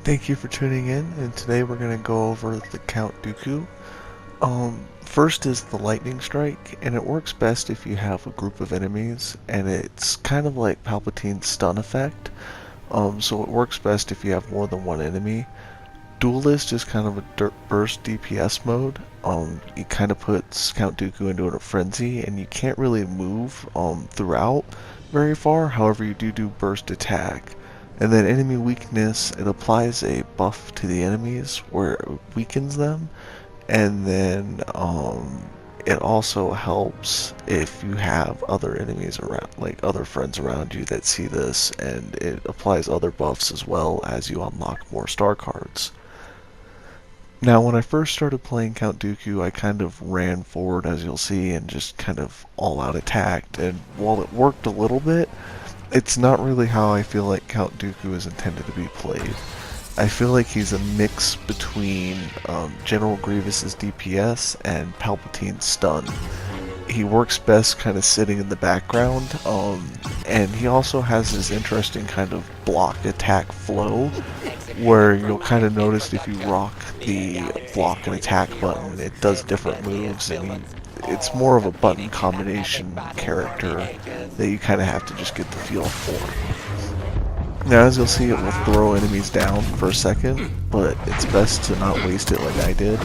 Thank you for tuning in, and today we're going to go over the Count Dooku. First is the lightning strike, and it works best if you have a group of enemies, and it's kind of like Palpatine's stun effect. So it works best if you have more than one enemy. Duelist is kind of a burst DPS mode. It kind of puts Count Dooku into a frenzy, and you can't really move throughout very far. However, you do burst attack. And then enemy weakness, it applies a buff to the enemies where it weakens them. And then it also helps if you have other enemies around, like other friends around you that see this, and it applies other buffs as well as you unlock more star cards. Now, when I first started playing Count Dooku, I kind of ran forward, as you'll see, and just kind of all-out attacked. And while it worked a little bit, it's not really how I feel like Count Dooku is intended to be played. I feel like he's a mix between General Grievous's DPS and Palpatine's stun. He works best kind of sitting in the background, and he also has this interesting kind of block attack flow, where you'll kind of notice if you rock the block and attack button, it does different moves, and it's more of a button combination character that you kind of have to just get the feel for. Now, as you'll see, it will throw enemies down for a second, but it's best to not waste it like I did.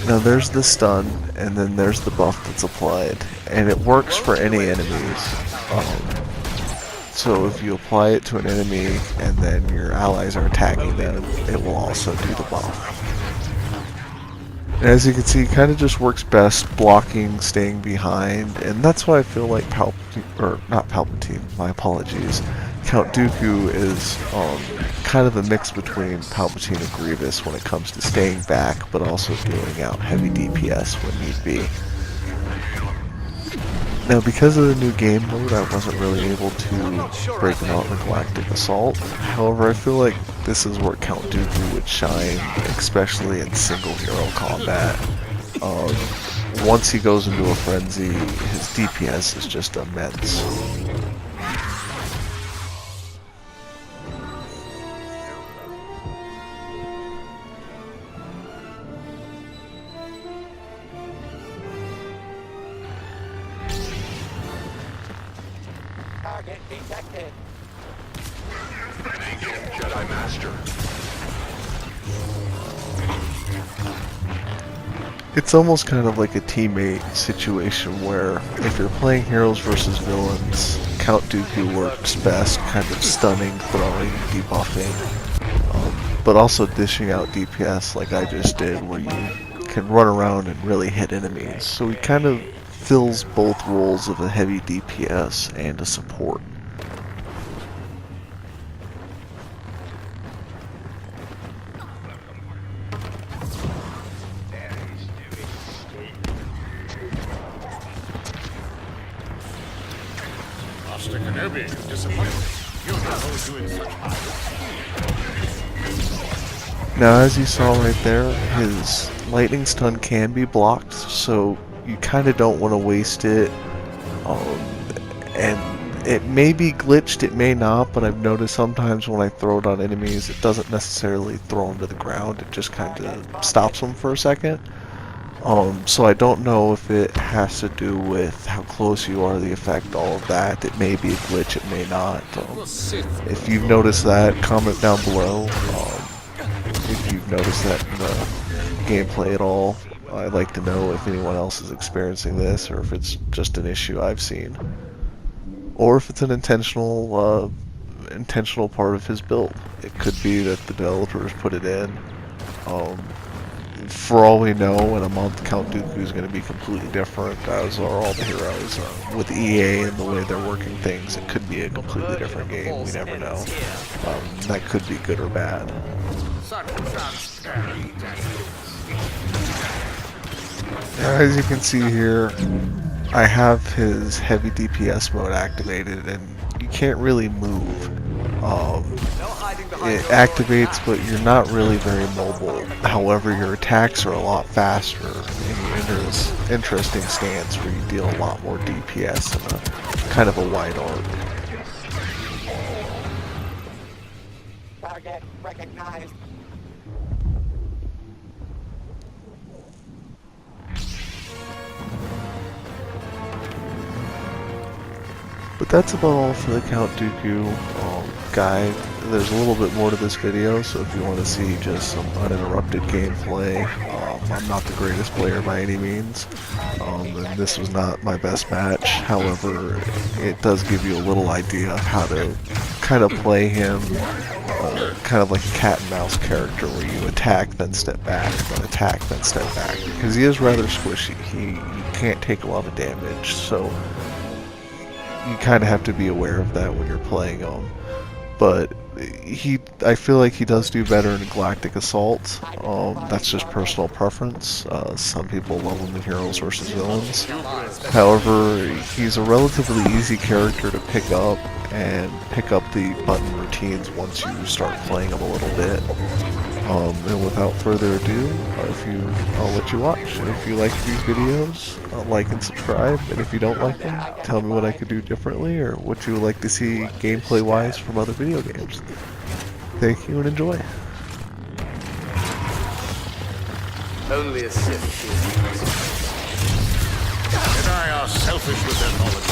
Now there's the stun, and then there's the buff that's applied, and it works for any enemies. So if you apply it to an enemy and then your allies are attacking them, it will also do the buff. And as you can see, it kind of just works best blocking, staying behind, and that's why I feel like my apologies, Count Dooku is kind of a mix between Palpatine and Grievous when it comes to staying back, but also dealing out heavy DPS when need be. Now, because of the new game mode, I wasn't really able to break out the Galactic Assault. However, I feel like this is where Count Dooku would shine, especially in single hero combat. Once he goes into a frenzy, his DPS is just immense. Target detected. Jedi Master. It's almost kind of like a teammate situation where if you're playing heroes versus villains, Count Dooku works best kind of stunning, throwing, debuffing, but also dishing out DPS like I just did, where you can run around and really hit enemies. So he kind of fills both roles of a heavy DPS and a support. Now, as you saw right there, his lightning stun can be blocked, so you kind of don't want to waste it. And it may be glitched, it may not, but I've noticed sometimes when I throw it on enemies, it doesn't necessarily throw them to the ground, it just kind of stops them for a second. So I don't know if it has to do with how close you are, the effect, all of that. It may be a glitch, it may not. If you've noticed that, comment down below. If you've noticed that in the gameplay at all. I'd like to know if anyone else is experiencing this, or if it's just an issue I've seen, or if it's an intentional part of his build. It could be that the developers put it in. For all we know, in a month, Count Dooku is going to be completely different, as are all the heroes. With EA and the way they're working things, it could be a completely different game. We never know. That could be good or bad. As you can see here, I have his heavy DPS mode activated, and you can't really move. It activates, but you're not really very mobile. However, your attacks are a lot faster, and you enter this interesting stance where you deal a lot more DPS in a kind of a wide arc. Target recognized. But that's about all for the Count Dooku guide. There's a little bit more to this video, so if you want to see just some uninterrupted gameplay, I'm not the greatest player by any means, and this was not my best match. However, it does give you a little idea of how to kind of play him, kind of like a cat and mouse character where you attack, then step back, then attack, then step back, because he is rather squishy. He can't take a lot of damage, so you kind of have to be aware of that when you're playing him. But I feel like he does do better in Galactic Assault. That's just personal preference. Some people love him in Heroes vs. Villains. However, he's a relatively easy character to pick up and pick up the button routines once you start playing him a little bit. And without further ado, I'll let you watch. And if you like these videos, like and subscribe. And if you don't like them, tell me what I could do differently or what you would like to see gameplay-wise from other video games. Thank you and enjoy. Only a Sith Jedi are selfish with their knowledge.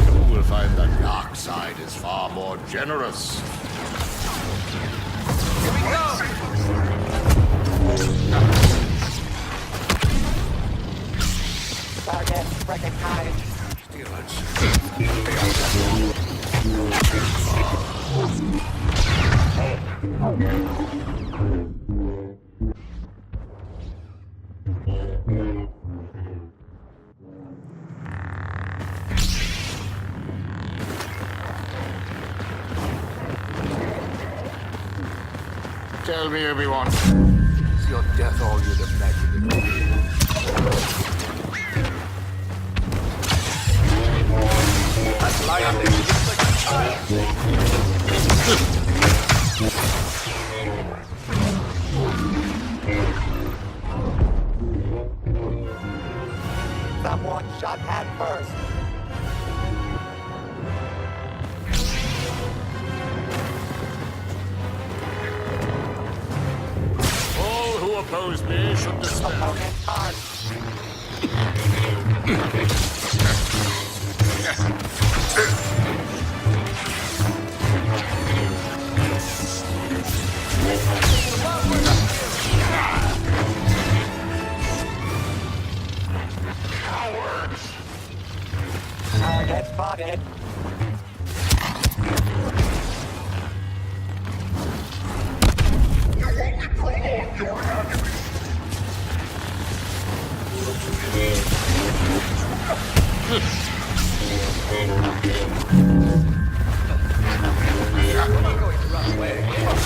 You will find the dark side is far more generous. Here we go! Target recognized. Tell me, Obi-Wan, is your death all you'd imagined it would be? That's lightning. It's like a child. Someone shot head first. All who oppose me should despair. Opponent armed. Target spotted. You only prolong your agony. I'm not going to run away again.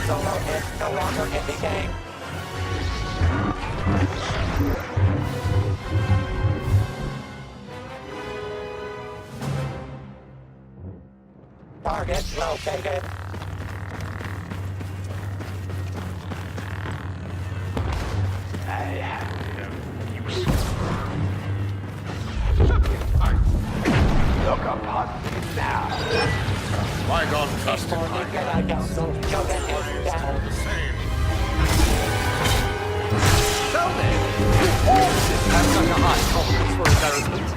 Solo is no longer in the game. Target located. Look upon me now. Bygone trusted For the my Jedi Council, Yoda is down. the same. So then, all Sith have such a high tolerance for embarrassment.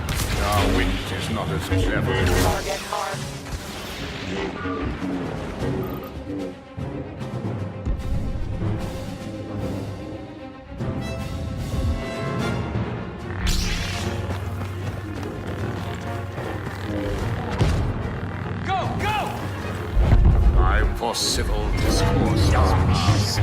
Our wit is not as clever. Target armed. Go, go! Time for civil discourse is past.